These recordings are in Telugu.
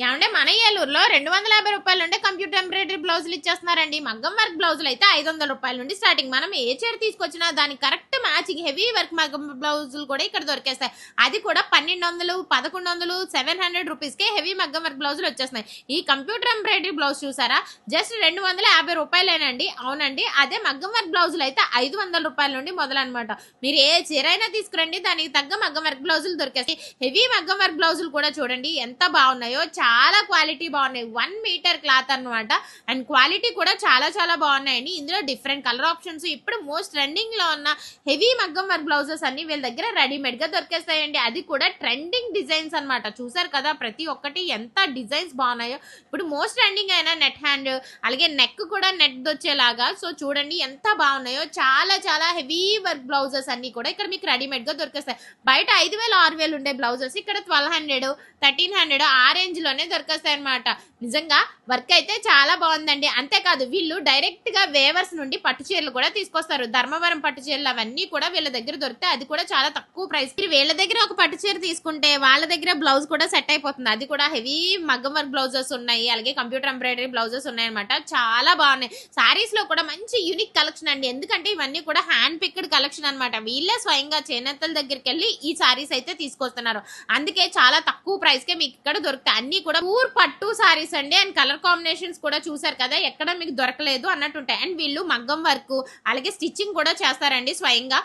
ఏమంటే మన ఏలూరులో 250 రూపాయల నుండి కంప్యూటర్ ఎంబ్రాయిడరీ బ్లౌజులు ఇచ్చేస్తున్నారండి. మగ్గం వర్క్ బ్లౌజులు అయితే 500 రూపాయల నుండి స్టార్టింగ్. మనం ఏ చీర తీసుకొచ్చినా దానికి కరెక్ట్ మ్యాచింగ్ హెవీ వర్క్ మగ్గం బ్లౌజులు కూడా ఇక్కడ దొరికేస్తాయి. అది కూడా 1200, 1100, 700 రూపీస్కే హెవీ మగ్గం వర్క్ బ్లౌజులు వచ్చేస్తున్నాయి. ఈ కంప్యూటర్ ఎంబ్రాయిడరీ బ్లౌజ్ చూసారా, జస్ట్ 250 రూపాయలేనండి. అవునండి, అదే మగ్గం వర్క్ బ్లౌజులు అయితే 500 రూపాయల నుండి మొదలనమాట. మీరు ఏ చీర అయినా తీసుకురండి, దానికి తగ్గ మగ్గం వర్క్ బ్లౌజులు దొరికేస్తాయి. హెవీ మగ్గం వర్క్ బ్లౌజులు కూడా చూడండి ఎంత బాగున్నాయో, చాలా క్వాలిటీ బాగున్నాయి. 1 మీటర్ క్లాత్ అనమాట. అండ్ క్వాలిటీ కూడా చాలా చాలా బాగున్నాయండి. ఇందులో డిఫరెంట్ కలర్ ఆప్షన్స్, ఇప్పుడు మోస్ట్ ట్రెండింగ్ లో ఉన్న హెవీ మగ్గం వర్క్ బ్లౌజెస్ అన్ని వీళ్ళ దగ్గర రెడీమేడ్ గా దొరికేస్తాయండి. అది కూడా ట్రెండింగ్ డిజైన్స్ అనమాట. చూసారు కదా ప్రతి ఒక్కటి ఎంత డిజైన్స్ బాగున్నాయో. ఇప్పుడు మోస్ట్ ట్రెండింగ్ అయిన నెట్ హ్యాండ్, అలాగే నెక్ కూడా నెట్ వచ్చేలాగా. సో చూడండి ఎంత బాగున్నాయో. చాలా చాలా హెవీ వర్క్ బ్లౌజెస్ అన్ని కూడా ఇక్కడ మీకు రెడీమేడ్ గా దొరికేస్తాయి. బయట 5000, 6000 ఉండే బ్లౌజెస్ ఇక్కడ 1200, 1300 ఆ రేంజ్ లోనే దొరికేస్తాయి అనమాట. నిజంగా వర్క్ అయితే చాలా బాగుందండి. అంతేకాదు వీళ్ళు డైరెక్ట్ గా వేవర్స్ నుండి పట్టు చీరలు కూడా తీసుకొస్తారు. ధర్మవరం పట్టు చీరలు అవన్నీ కూడా వీళ్ళ దగ్గర దొరుకుతాయి. అది కూడా చాలా తక్కువ ప్రైస్. వీళ్ళ దగ్గర ఒక పట్టు చీర తీసుకుంటే వాళ్ళ దగ్గర బ్లౌజ్ కూడా సెట్ అయిపోతుంది. అది కూడా హెవీ మగ్గం వర్క్ బ్లౌజెస్ ఉన్నాయి, అలాగే కంప్యూటర్ ఎంబ్రాయిడరీ బ్లౌజెస్ ఉన్నాయి అనమాట. చాలా బాగున్నాయి. సారీస్ లో కూడా మంచి యూనిక్ కలెక్షన్ అండి. ఎందుకంటే ఇవన్నీ కూడా హ్యాండ్ పిక్డ్ కలెక్షన్ అనమాట. వీళ్ళే స్వయంగా చేనేతల దగ్గరికి వెళ్ళి ఈ సారీస్ అయితే తీసుకొస్తున్నారు. అందుకే చాలా తక్కువ ప్రైస్ కే మీకు ఇక్కడ దొరుకుతాయి. అన్ని కూడా పూర్ పట్టు సారీస్ అండి. అండ్ కలర్ కాంబినేషన్స్ కూడా చూసారు కదా, ఎక్కడ మీకు దొరకలేదు అన్నట్టు ఉంటాయి. అండ్ వీళ్ళు మగ్గం వర్క్ అలాగే స్టిచ్చింగ్ కూడా చేస్తారండి స్వయంగా.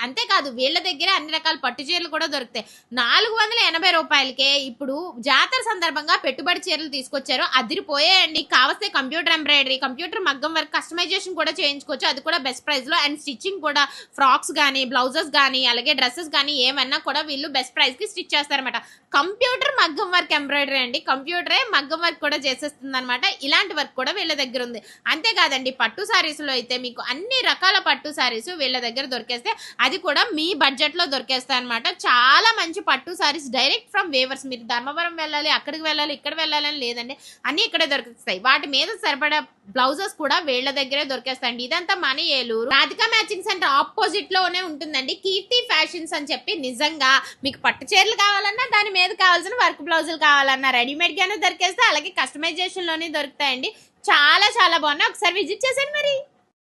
అంతేకాదు వీళ్ళ దగ్గర అన్ని రకాల పట్టు చీరలు కూడా దొరుకుతాయి. 480 రూపాయలకే ఇప్పుడు జాతర సందర్భంగా పెట్టుబడి చీరలు తీసుకొచ్చారు. అదిరిపోయాయండి. కావస్తే కంప్యూటర్ ఎంబ్రాయిడరీ, కంప్యూటర్ మగ్గం వర్క్ కస్టమైజేషన్ కూడా చేయించుకోవచ్చు. అది కూడా బెస్ట్ ప్రైస్ లో. అండ్ స్టిచ్చింగ్ కూడా ఫ్రాక్స్ గానీ, బ్లౌజెస్ గానీ, అలాగే డ్రెస్సెస్ గానీ ఏమన్నా కూడా వీళ్ళు బెస్ట్ ప్రైస్ కి స్టిచ్ చేస్తారన్నమాట. కంప్యూటర్ మగ్గం వర్క్ ఎంబ్రాయిడరీ అండి. కంప్యూటరే మగ్గం వర్క్ కూడా చేసేస్తుంది అనమాట. ఇలాంటి వర్క్ కూడా వీళ్ళ దగ్గర ఉంది. అంతేకాదండి పట్టు సారీస్ లో అయితే మీకు అన్ని రకాల పట్టు సారీస్ వీళ్ళ దగ్గర దొరికేస్తే అది కూడా మీ బడ్జెట్ లో దొరికేస్తాయి అనమాట. చాలా మంచి పట్టు సారీస్ డైరెక్ట్ ఫ్రమ్ వేవర్స్. మీరు ధర్మవరం వెళ్ళాలి, అక్కడికి వెళ్ళాలి, ఇక్కడ వెళ్ళాలని లేదండి, అన్ని ఇక్కడే దొరికిస్తాయి. వాటి మీద సరిపడా బ్లౌజెస్ కూడా వీళ్ళ దగ్గరే దొరికేస్తాయండి. ఇదంతా మన Eluru Radhika matching centre opposite లోనే ఉంటుందండి. కీర్తి ఫ్యాషన్స్ అని చెప్పి. నిజంగా మీకు పట్టు చీరలు కావాలన్నా, దాని మీద కావాల్సిన వర్క్ బ్లౌజులు కావాలన్నా రెడీమేడ్ గానే దొరికేస్తాయి. అలాగే కస్టమైజేషన్ లోనే దొరుకుతాయండి. చాలా చాలా బాగున్నాయి. ఒకసారి విజిట్ చేసేయండి మరి.